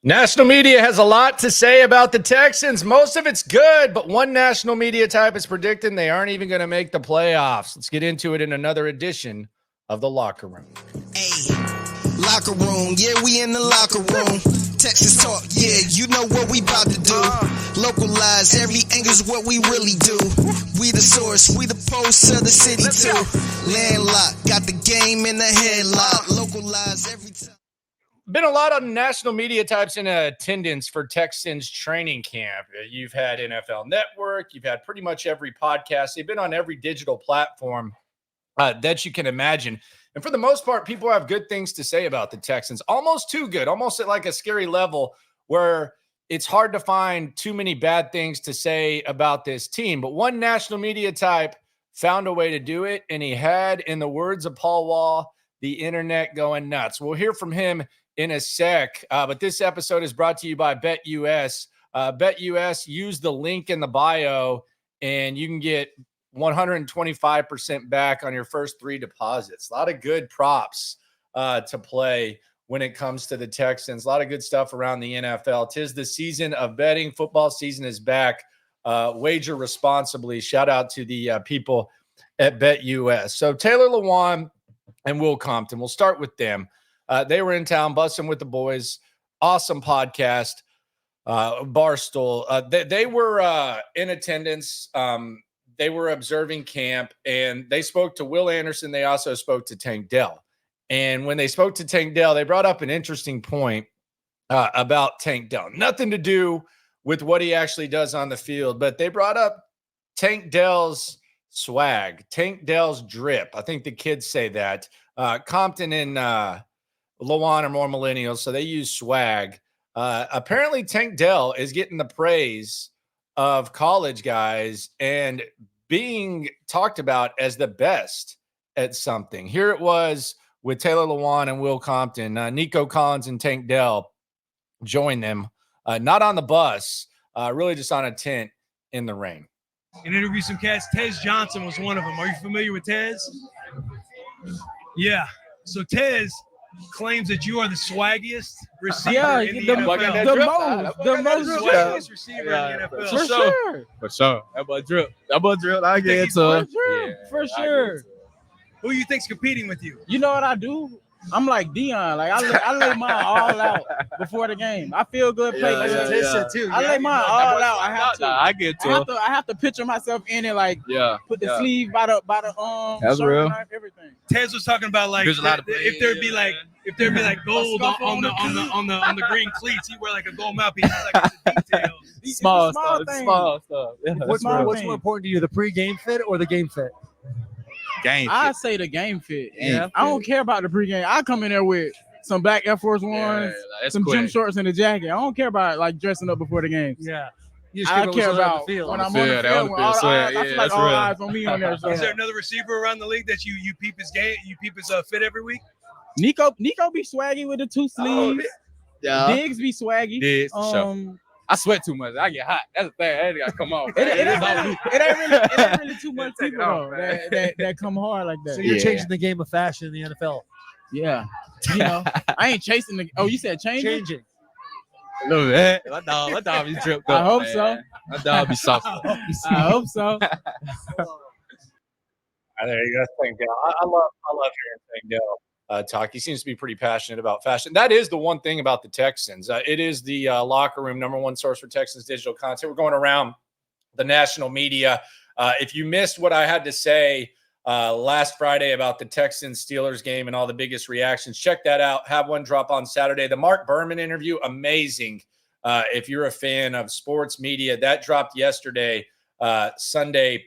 National media has a lot to say about the Texans. Most of it's good, but one national media type is predicting they aren't even going to make the playoffs. Let's get into it in another edition of The Locker Room. Hey, locker room, yeah, we in the locker room. Texas talk, yeah, you know what we about to do. Localize, every angle's what we really do. We the source, we the pulse of the city too. Landlocked, got the game in the headlock. Localize every time. Been a lot of national media types in attendance for Texans training camp. You've had NFL Network. You've had pretty much every podcast. They've been on every digital platform that you can imagine. And for the most part, people have good things to say about the Texans. Almost too good, almost at like a scary level where it's hard to find too many bad things to say about this team. But one national media type found a way to do it, and he had, in the words of Paul Wall, the internet going nuts. We'll hear from him in a sec, but this episode is brought to you by BetUS. BetUS, use the link in the bio, and you can get 125% back on your first 3 deposits. A lot of good props to play when it comes to the Texans. A lot of good stuff around the NFL. 'Tis the season of betting. Football season is back. Wager responsibly. Shout out to the people at BetUS. So Taylor Lewan and Will Compton, we'll start with them. They were in town, bussing with the boys. Awesome podcast, Barstool. They were in attendance. They were observing camp, and they spoke to Will Anderson. They also spoke to Tank Dell. And when they spoke to Tank Dell, they brought up an interesting point about Tank Dell. Nothing to do with what he actually does on the field, but they brought up Tank Dell's swag, Tank Dell's drip. I think the kids say that. Compton and Lewan are more millennials, so they use swag. Apparently, Tank Dell is getting the praise of college guys and being talked about as the best at something. Here it was with Taylor Lewan and Will Compton. Nico Collins and Tank Dell joined them, not on the bus, really just on a tent in the rain. And interview some cats. Tez Johnson was one of them. Are you familiar with Tez? Yeah. So Tez claims that you are the swaggiest receiver in the NFL. The most swaggiest receiver in the NFL. For sure. That boy drip. I get it to. For sure. Who you think's competing with you? You know what I do? I'm like Dion. Like I lay mine all out before the game. I feel good playing. I lay mine all out. I have to. I get to. I have to picture myself in it. Like put the sleeve by the That's real. knife, everything. Tez was talking about like if there'd be like gold on the green cleats, he wear like a gold mouthpiece. Like it's a detail. Small stuff. Yeah, What's more important to you, the pre-game fit or the game fit? I say the game fit. Yeah. I don't care about the pregame. I come in there with some black Air Force Ones, some gym shorts, and a jacket. I don't care about like dressing up before the game. Yeah. I care about when I'm on the field. I feel like all eyes on me on there. So. Is there another receiver around the league that you peep his game, you peep his fit every week? Nico be swaggy with the 2 sleeves. Diggs be swaggy. Diggs, sure. I sweat too much. I get hot. That's the thing. That got to come off. It ain't really too much people though, that come hard like that. So you're changing the game of fashion in the NFL. Yeah. You know, I ain't chasing the. Oh, you said changing? A little bit. My dog be dripped up. I hope so. My dog be soft. I hope so. There you go, Tank Dell. I love hearing Tank Dell talk. He seems to be pretty passionate about fashion. That is the one thing about the Texans. It is the locker room, #1 source for Texans digital content. We're going around the national media. If you missed what I had to say last Friday about the Texans-Steelers game and all the biggest reactions, check that out. Have one drop on Saturday. The Mark Berman interview, amazing. If you're a fan of sports media, that dropped yesterday, Sunday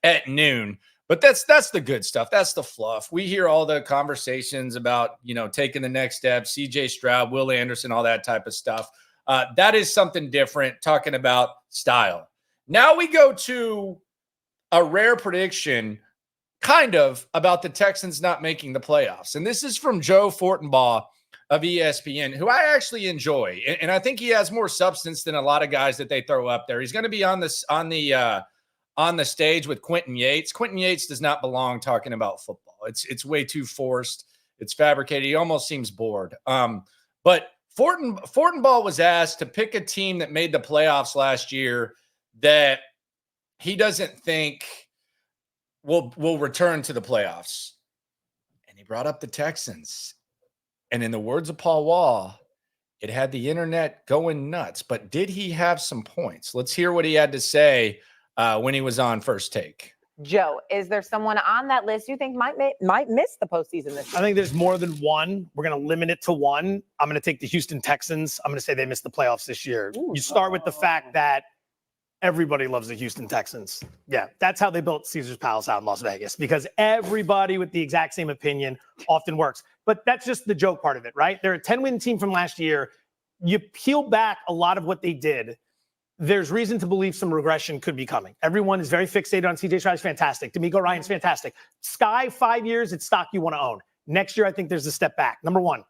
at noon. But that's the good stuff. That's the fluff. We hear all the conversations about, taking the next step, CJ Stroud, Will Anderson, all that type of stuff. That is something different, talking about style. Now we go to a rare prediction, kind of, about the Texans not making the playoffs. And this is from Joe Fortenbaugh of ESPN, who I actually enjoy. And I think he has more substance than a lot of guys that they throw up there. He's going to be on the stage with Quentin Yates. Quentin Yates does not belong talking about football. It's way too forced. It's fabricated. He almost seems bored. But Fortenbaugh was asked to pick a team that made the playoffs last year that he doesn't think will return to the playoffs. And he brought up the Texans. And in the words of Paul Wall, it had the internet going nuts. But did he have some points? Let's hear what he had to say when he was on First Take. Joe, is there someone on that list you think might miss the postseason this year? I think there's more than one. We're going to limit it to one. I'm going to take the Houston Texans. I'm going to say they missed the playoffs this year. You start with the fact that everybody loves the Houston Texans. Yeah, that's how they built Caesar's Palace out in Las Vegas, because everybody with the exact same opinion often works. But that's just the joke part of it, right? They're a 10-win team from last year. You peel back a lot of what they did. There's reason to believe some regression could be coming. Everyone is very fixated on CJ Stroud's fantastic. D'Amico Ryan's fantastic. Sky, 5 years, it's stock you want to own. Next year, I think there's a step back. Number one,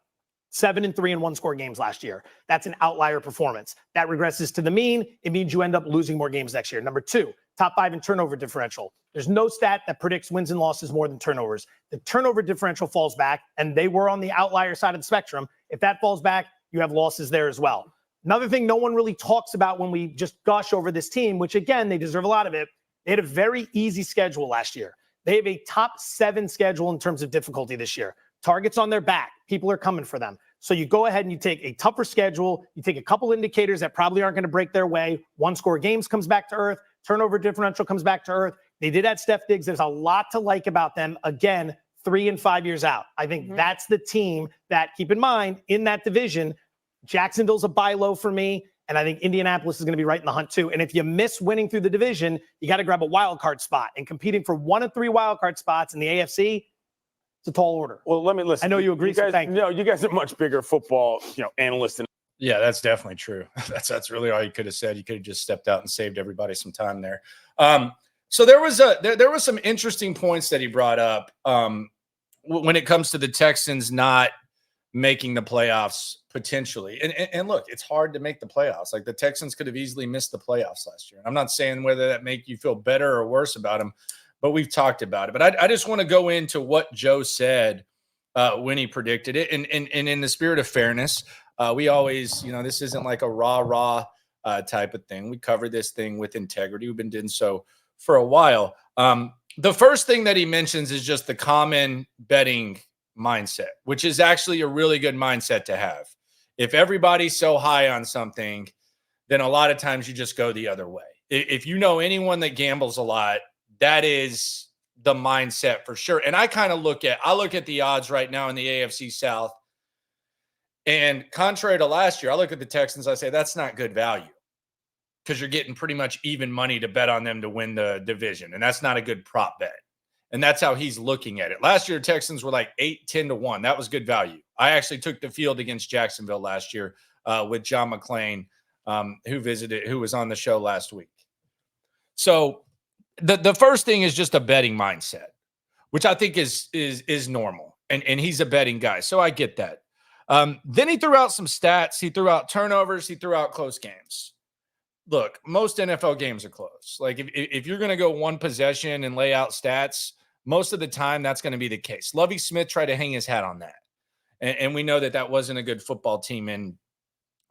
7-3 in one-score games last year. That's an outlier performance. That regresses to the mean. It means you end up losing more games next year. Number two, top 5 in turnover differential. There's no stat that predicts wins and losses more than turnovers. The turnover differential falls back, and they were on the outlier side of the spectrum. If that falls back, you have losses there as well. Another thing no one really talks about when we just gush over this team, which, again, they deserve a lot of it, they had a very easy schedule last year. They have a top 7 schedule in terms of difficulty this year. Targets on their back. People are coming for them. So you go ahead and you take a tougher schedule. You take a couple indicators that probably aren't going to break their way. One-score games comes back to earth. Turnover differential comes back to earth. They did add Steph Diggs. There's a lot to like about them. Again, 3 and 5 years out. I think that's the team that, keep in mind, in that division, Jacksonville's a buy low for me, and I think Indianapolis is going to be right in the hunt too. And if you miss winning through the division, you got to grab a wild card spot. And competing for 1 of 3 wild card spots in the AFC, it's a tall order. Well, let me listen. I know you agree. You guys, so thank you. No, you guys are much bigger football, analysts. Yeah, that's definitely true. That's really all you could have said. You could have just stepped out and saved everybody some time there. So there was some interesting points that he brought up when it comes to the Texans not making the playoffs potentially. And look, it's hard to make the playoffs. Like, the Texans could have easily missed the playoffs last year. And I'm not saying whether that make you feel better or worse about them, but we've talked about it. But I just want to go into what Joe said when he predicted it. And in the spirit of fairness, we always, this isn't like a rah type of thing. We cover this thing with integrity. We've been doing so for a while. The first thing that he mentions is just the common betting mindset, which is actually a really good mindset to have. If everybody's so high on something, then a lot of times you just go the other way. If you know anyone that gambles a lot, that is the mindset for sure. And I kind of look at the odds right now in the AFC South. And contrary to last year, I look at the Texans, I say that's not good value, because you're getting pretty much even money to bet on them to win the division. And that's not a good prop bet. And that's how he's looking at it. Last year, Texans were like 8-10 to 1. That was good value. I actually took the field against Jacksonville last year with John McClain, who was on the show last week. So the first thing is just a betting mindset, which I think is normal. And he's a betting guy. So I get that. Then he threw out some stats. He threw out turnovers. He threw out close games. Look, most NFL games are close. Like, if you're going to go one possession and lay out stats, most of the time that's going to be the case. Lovie Smith tried to hang his hat on that. And we know that wasn't a good football team in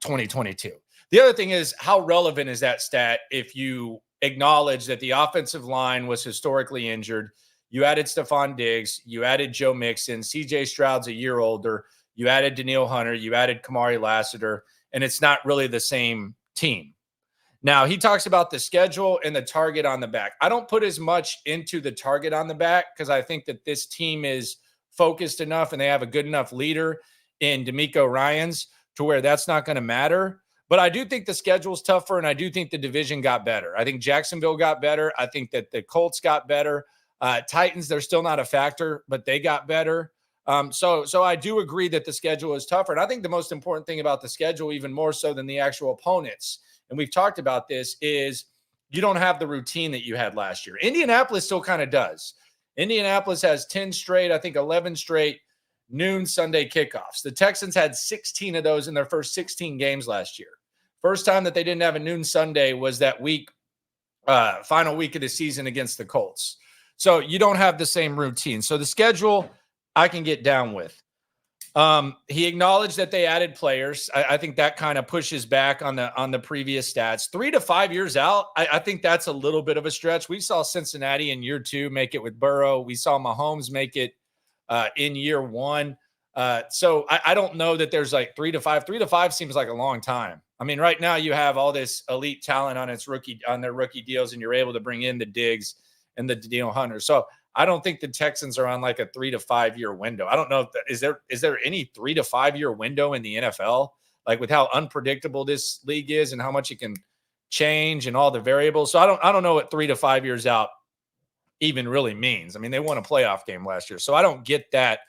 2022. The other thing is, how relevant is that stat if you acknowledge that the offensive line was historically injured? You added Stephon Diggs. You added Joe Mixon. CJ Stroud's a year older. You added Danielle Hunter. You added Kamari Lassiter. And it's not really the same team. Now, he talks about the schedule and the target on the back. I don't put as much into the target on the back, because I think that this team is focused enough and they have a good enough leader in D'Amico Ryans to where that's not going to matter. But I do think the schedule's tougher, and I do think the division got better. I think Jacksonville got better. I think that the Colts got better. Titans, they're still not a factor, but they got better. So I do agree that the schedule is tougher. And I think the most important thing about the schedule, even more so than the actual opponents, and we've talked about this, is you don't have the routine that you had last year. Indianapolis still kind of does. Indianapolis has 10 straight, I think 11 straight noon Sunday kickoffs. The Texans had 16 of those in their first 16 games last year. First time that they didn't have a noon Sunday was that week, final week of the season against the Colts. So you don't have the same routine. So the schedule I can get down with. He acknowledged that they added players. I think that kind of pushes back on the previous stats. 3 to 5 years out, I think that's a little bit of a stretch. We saw Cincinnati in year 2 make it with Burrow. We saw Mahomes make it in year 1. So I don't know that there's like 3 to 5. 3 to 5 seems like a long time. I mean, right now you have all this elite talent on their rookie deals, and you're able to bring in the Diggs and the Daniel Hunter. So I don't think the Texans are on like a 3 to 5 year window. I don't know if is there any 3 to 5 year window in the NFL, like with how unpredictable this league is and how much it can change and all the variables. So I don't know what 3 to 5 years out even really means. I mean, they won a playoff game last year, so I don't get that.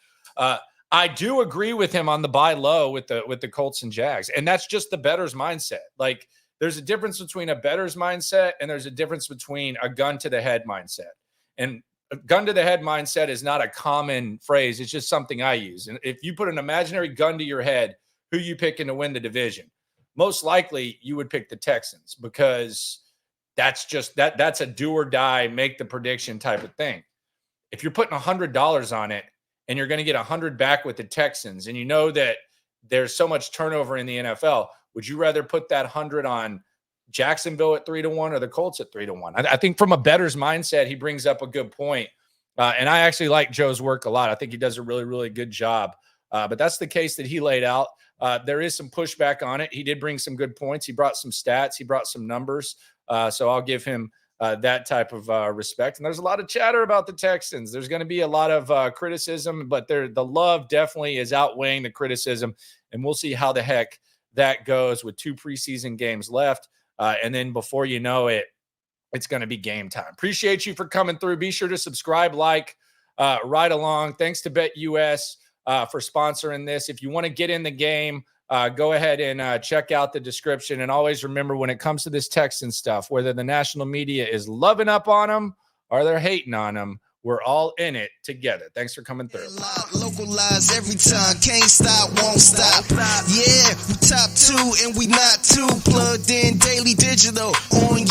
I do agree with him on the buy low with the Colts and Jags, and that's just the bettor's mindset. Like, there's a difference between a bettor's mindset and there's a difference between a gun to the head mindset. And a gun to the head mindset is not a common phrase. It's just something I use. And if you put an imaginary gun to your head, who you picking to win the division? Most likely you would pick the Texans, because that's just that's a do or die, make the prediction type of thing. If you're putting $100 on it and you're going to get 100 back with the Texans, and you know that there's so much turnover in the NFL, would you rather put that 100 on Jacksonville at 3-1 or the Colts at 3-1? I think from a bettor's mindset, he brings up a good point. And I actually like Joe's work a lot. I think he does a really, really good job. But that's the case that he laid out. There is some pushback on it. He did bring some good points. He brought some stats. He brought some numbers. So I'll give him that type of respect. And there's a lot of chatter about the Texans. There's going to be a lot of criticism, but the love definitely is outweighing the criticism. And we'll see how the heck that goes with 2 preseason games left. And then before you know it, it's going to be game time. Appreciate you for coming through. Be sure to subscribe, like, right along. Thanks to BetUS for sponsoring this. If you want to get in the game, go ahead and check out the description. And always remember, when it comes to this Texan stuff, whether the national media is loving up on them or they're hating on them, we're all in it together. Thanks for coming through. Localize every time, can't stop, won't stop. Yeah, we top 2 and we not too. Plugged in daily digital on